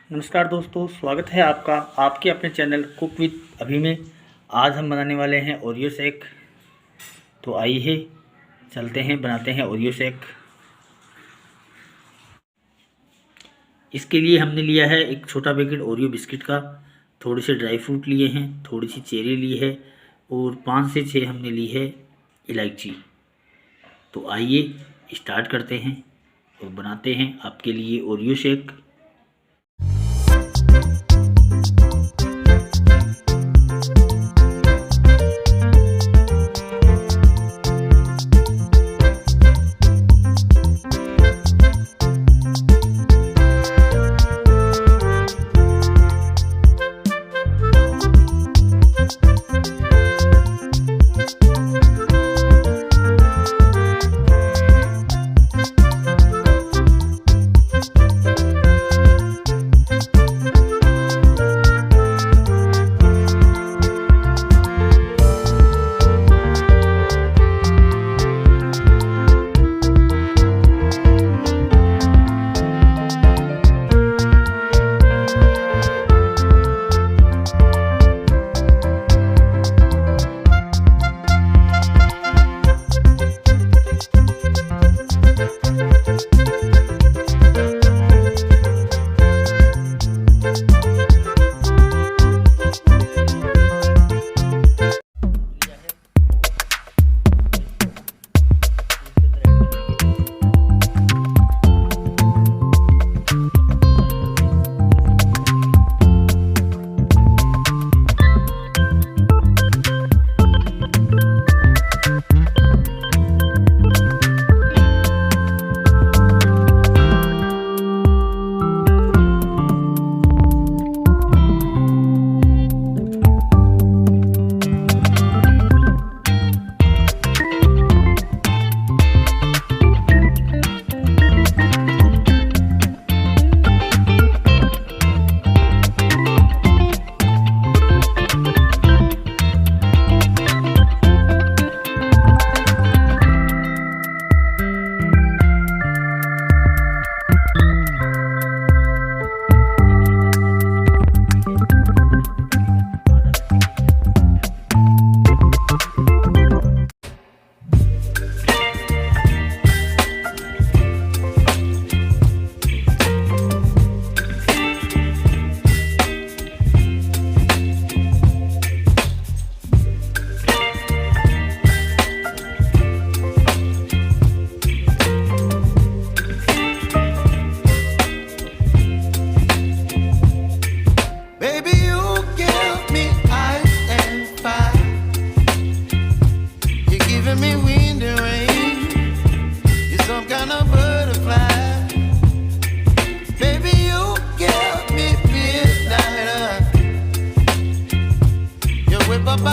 नमस्कार दोस्तों, स्वागत है आपका आपके अपने चैनल कुक विद अभी में। आज हम बनाने वाले हैं ओरियो शेक। तो आइए चलते हैं, बनाते हैं ओरियो शेक। इसके लिए हमने लिया है एक छोटा पैकेट ओरियो बिस्किट का, थोड़े से ड्राई फ्रूट लिए हैं, थोड़ी सी चेरी ली है और 5 से 6 हमने ली है इलायची। तो आइए स्टार्ट करते हैं और बनाते हैं आपके लिए ओरियो शेक।